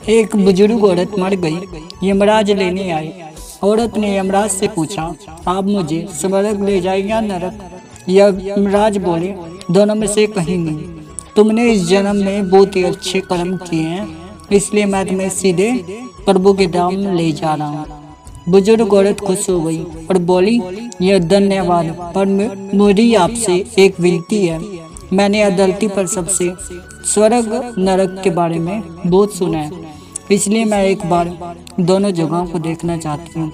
एक बुजुर्ग औरत मर गई। यमराज लेने आए। औरत ने यमराज से पूछा, आप मुझे स्वर्ग ले जाए या नरक? यमराज बोले, दोनों में से कहीं नहीं। तुमने इस जन्म में बहुत ही अच्छे कर्म किए हैं, इसलिए मैं तुम्हें सीधे प्रभु के धाम ले जा रहा हूँ। बुजुर्ग औरत खुश हो गई और बोली, यह धन्यवाद, पर मेरी आपसे एक विनती है। मैंने अदालती पर सबसे स्वर्ग नरक के बारे में बहुत सुना है, इसलिए मैं एक बार दोनों जगहों को देखना चाहती हूँ।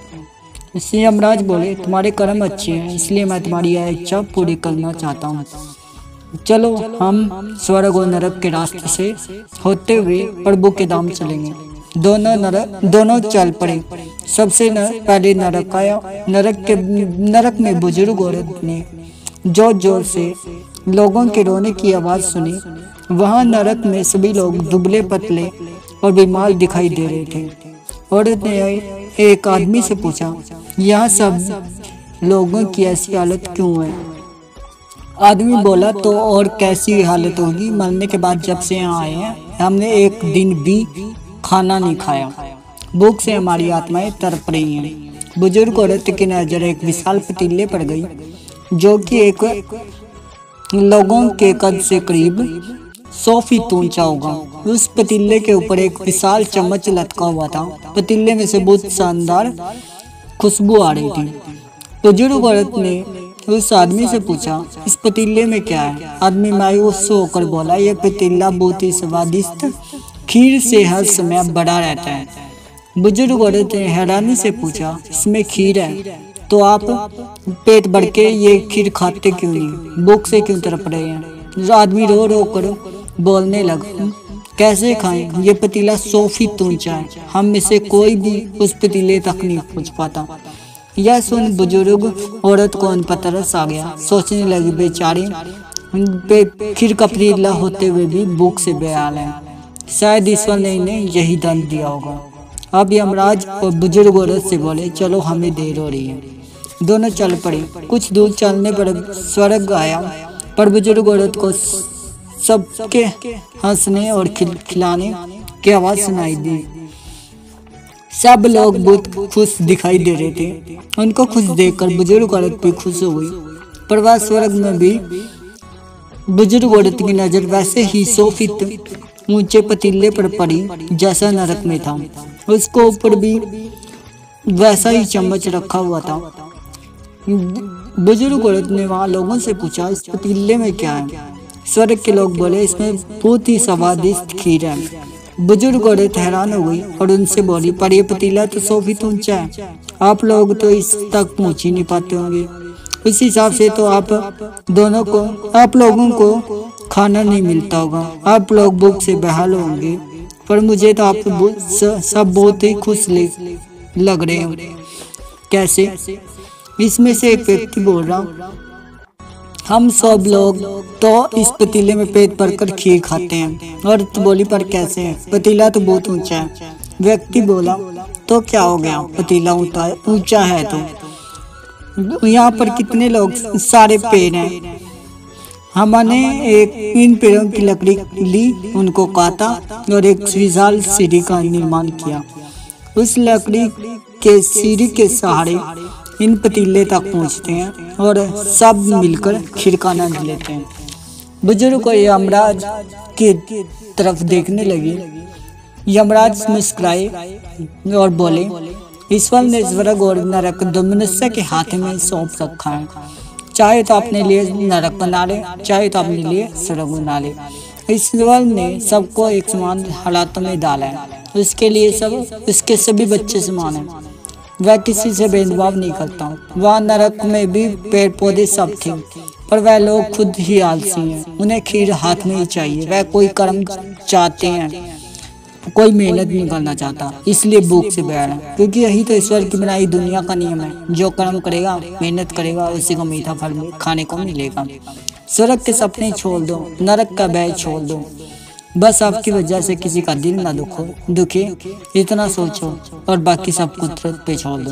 इसलिए यमराज बोले, तुम्हारे कर्म अच्छे हैं, इसलिए मैं तुम्हारी यह इच्छा पूरी करना चाहता हूँ। चलो हम स्वर्ग और नरक के रास्ते से होते हुए प्रभु के धाम चलेंगे। दोनों चल पड़े। सबसे पहले नरक आया। नरक में बुजुर्ग औरत ने जोर जोर से लोगों के रोने की आवाज सुनी। वहां नरक में सभी लोग दुबले पतले और बीमार दिखाई दे रहे थे। औरत ने एक आदमी से पूछा, यहाँ सब लोगों की ऐसी हालत क्यों है? आदमी बोला, तो और कैसी हालत होगी, मरने के बाद जब से यहाँ आए हैं हमने एक दिन भी खाना नहीं खाया। भूख से हमारी आत्माएं तड़प रही हैं। बुजुर्ग औरत की नजर एक विशाल पतीले पर गई, जो कि एक लोगों के कद से करीब 100 फीट ऊंचा होगा। उस पतीले के ऊपर एक विशाल चम्मच लटका हुआ था। पतीले में से बहुत शानदार खुशबू आ रही थी। बुजुर्ग औरत ने उस आदमी से पूछा, इस पतीले में क्या है? आदमी मायूस होकर बोला, यह पतीला बहुत ही स्वादिष्ट खीर से हर समय बड़ा रहता है। बुजुर्ग औरत ने हैरानी से पूछा, इसमें खीर है तो आप पेट भर के ये खीर खाते क्यों नहीं? भूख से क्यों तड़प रहे हैं? आदमी रो रो कर बोलने लगा, कैसे खाएं? ये पतीला 100 फीट ऊंचा है, हम में से कोई भी उस पतीले तक नहीं पहुंच पाता। यह सुन बुजुर्ग औरत को अन पर तरस आ गया। सोचने लगी, बेचारी खीर का पतीला होते हुए भी भूख से बेहाल है, शायद ईश्वर ने इन्हें यही दंड दिया होगा। अब यमराज और बुजुर्ग औरत से बोले, चलो हमें देर हो रही है। दोनों चल पड़े। कुछ दूर चलने पर स्वर्ग आया, पर बुजुर्ग औरत को सबके हंसने और खिलाने की आवाज सुनाई दी। सब लोग बहुत खुश दिखाई दे रहे थे। उनको खुश देखकर बुजुर्ग औरत भी खुश हो गई। पर वह स्वर्ग में भी बुजुर्ग औरत की नजर वैसे ही 100 फीट ऊंचे पतीले पर पड़ी जैसा नरक में था। उसको ऊपर भी वैसा ही चम्मच रखा हुआ था। बुजुर्ग औरत ने वहां लोगों से पूछा, इस पतीले में क्या है? स्वर्ग के लोग बोले, इसमें बहुत ही स्वादिष्ट खीर है। बुजुर्ग औरत हैरान हो गई और उनसे बोली, पर यह पतीला तो 100 फीट ऊंचा है, आप लोग तो इस तक पहुंच ही नहीं पाते होंगे। उस हिसाब से तो आप लोगों को खाना नहीं मिलता होगा, आप लोग भूख से बेहाल होंगे। पर मुझे तो आप सब बहुत ही खुश लग रहे हो। कैसे? इसमें से एक व्यक्ति बोल रहा, हम सब लोग तो इस पतीले में पेट भरकर खीर खाते हैं। और तो बोली, पर कैसे है? पतीला तो बहुत ऊंचा है। व्यक्ति बोला, तो क्या हो गया, पतीला ऊंचा है तो यहाँ पर कितने लोग, सारे पेड़ हैं, हमने इन पेड़ों की लकड़ी ली, उनको काटा और एक विशाल सीढ़ी का निर्माण किया। उस लकड़ी के सीढ़ी के सहारे इन पतीले तक पहुंचते हैं और सब मिलकर खीर का आनंद लेते हैं। बुजुर्ग को यमराज की तरफ देखने लगे। यमराज मुस्कुराए और बोले, ईश्वर ने स्वर्ग और नरक दो मनुष्य के हाथ में सौंप रखा है, चाहे तो अपने लिए नरक बना ले, चाहे तो अपने लिए स्वर्ग बना ले। ईश्वर ने सबको एक समान हालातों में डाला है, उसके सभी बच्चे समान हैं, वह किसी से भेदभाव नहीं करता। वह नरक में भी पेड़ पौधे सब थे, पर वह लोग खुद ही आलसी हैं, उन्हें खीर हाथ में ही चाहिए। वह कोई कर्म चाहते हैं, कोई मेहनत नहीं करना चाहता, इसलिए भूख से बेहाल है। क्योंकि यही तो ईश्वर की बनाई दुनिया का नियम है, जो कर्म करेगा, मेहनत करेगा, उसी को मीठा फल खाने को मिलेगा। स्वर्ग के सपने छोड़ दो, नरक का भय छोड़ दो, बस आपकी वजह से किसी का दिल ना दुखे, इतना सोचो और बाकी सब कुदरत पे छोड़ दो।